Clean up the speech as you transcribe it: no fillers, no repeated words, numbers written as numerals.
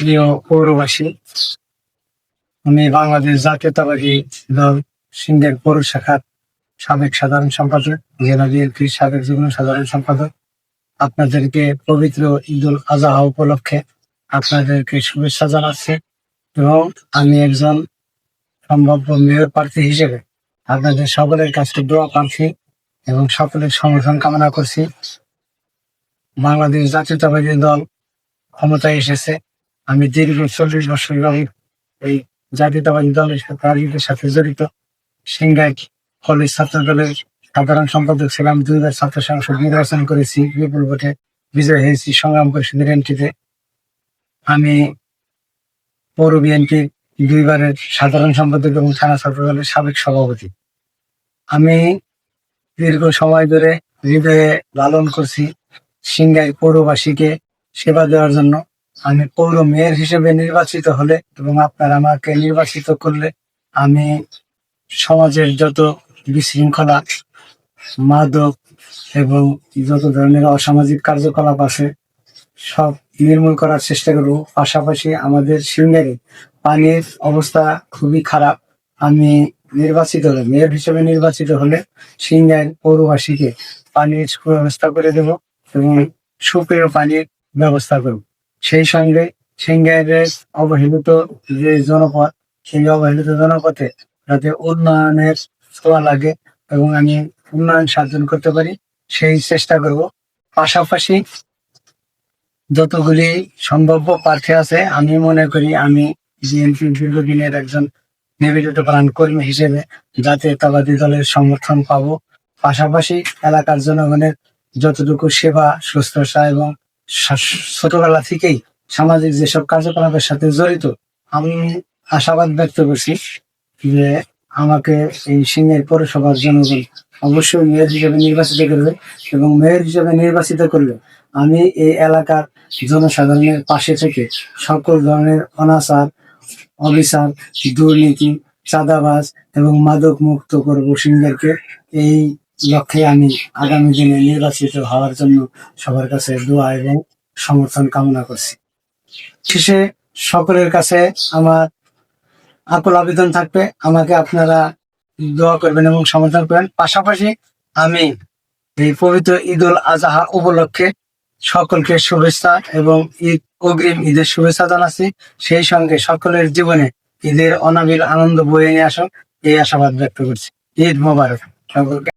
প্রিয় পৌরবাসী, আমি বাংলাদেশ জাতীয়তাবাদী দল সিংহের পৌর শাখার সাবেক সাধারণ সম্পাদক, জেলা বিএনপির সাবেক যুগ্ম সাধারণ সম্পাদক। আপনাদেরকে পবিত্র ঈদুল আজহা উপলক্ষে আপনাদেরকে শুভেচ্ছা জানাচ্ছি এবং আমি একজন সম্ভাব্য মেয়র প্রার্থী হিসেবে আপনাদের সকলের কাছে দোয়া প্রার্থী এবং সকলের সমর্থন কামনা করছি। বাংলাদেশ জাতীয়তাবাদী দল ক্ষমতায় এসেছে। আমি দীর্ঘ 40 বছর এই জাতীয়তাবাদী দলের রাজনীতির সাথে জড়িত। সিংগাই কলেজ ছাত্র দলের সাধারণ সম্পাদক ছিলাম। 2বার ছাত্র সংসদ নির্বাচন করেছি, বিপুল ভোটে বিজয় হয়েছি সংগ্রাম পরিষদের এন্ট্রিতে। আমি পৌর বিএনপির 2বারের সাধারণ সম্পাদক এবং থানা ছাত্র দলের সাবেক সভাপতি। আমি দীর্ঘ সময় ধরে হৃদয়ে লালন করছি সিংগাই পৌরবাসীকে সেবা দেওয়ার জন্য। আমি পৌর মেয়র হিসেবে নির্বাচিত হলে এবং আপনারা আমাকে নির্বাচিত করলে আমি সমাজের যত বিশৃঙ্খলা, মাদক এবং যত ধরনের অসামাজিক কার্যকলাপ আছে সব নির্মূল করার চেষ্টা করব। পাশাপাশি আমাদের সিংগাইরে পানির অবস্থা খুবই খারাপ। আমি মেয়র হিসেবে নির্বাচিত হলে সিংগাইর পৌরবাসীকে পানির সুব্যবস্থা করে দেব এবং সুপেয় পানির ব্যবস্থা করব। সেই সঙ্গে সিংগাইরের অবহেলিত যে জনপদ, সেই অবহেলিত জনপথে যাতে উন্নয়নের ছোঁয়া লাগে এবং আমি উন্নয়ন সাধন করতে পারি সেই চেষ্টা করব। পাশাপাশি যতগুলি সম্ভাব্য প্রার্থী আছে আমি মনে করি আমি বিএনপির দীর্ঘদিনের একজন নিবেদিত প্রাণ কর্মী হিসেবে জাতীয়তাবাদী দলের সমর্থন পাবো। পাশাপাশি এলাকার জনগণের যতটুকু সেবা শুশ্রূষা এবং ছোটবেলা থেকেই সামাজিক যেসব কার্যকলাপের সাথে জড়িত, আমি আশাবাদ ব্যক্ত করছি যে আমাকে এই সিংহের পৌরসভার জনগণ অবশ্যই মেয়র হিসেবে নির্বাচিত করবে এবং মেয়র হিসেবে নির্বাচিত করলে আমি এই এলাকার জনসাধারণের পাশে থেকে সকল ধরনের অনাচার, অবিচার, দুর্নীতি, চাঁদাবাজ এবং মাদক মুক্ত করবো সিংহেরকে। এই লক্ষ্যে আমি আগামী দিনে নির্বাচিত হওয়ার জন্য সবার কাছে দোয়া এবং সমর্থন কামনা করছি। শেষে সকলের কাছে আমার আকুল আবেদন থাকবে, আমাকে আপনারা দোয়া করবেন এবং সমর্থন করবেন। পাশাপাশি আমি এই পবিত্র ঈদুল আজহা উপলক্ষে সকলকে শুভেচ্ছা এবং অগ্রিম ঈদের শুভেচ্ছা জানাচ্ছি। সেই সঙ্গে সকলের জীবনে ঈদের অনাবিল আনন্দ বয়ে নিয়ে আসুক এই আশাবাদ ব্যক্ত করছি। ঈদ মোবারক সকলকে।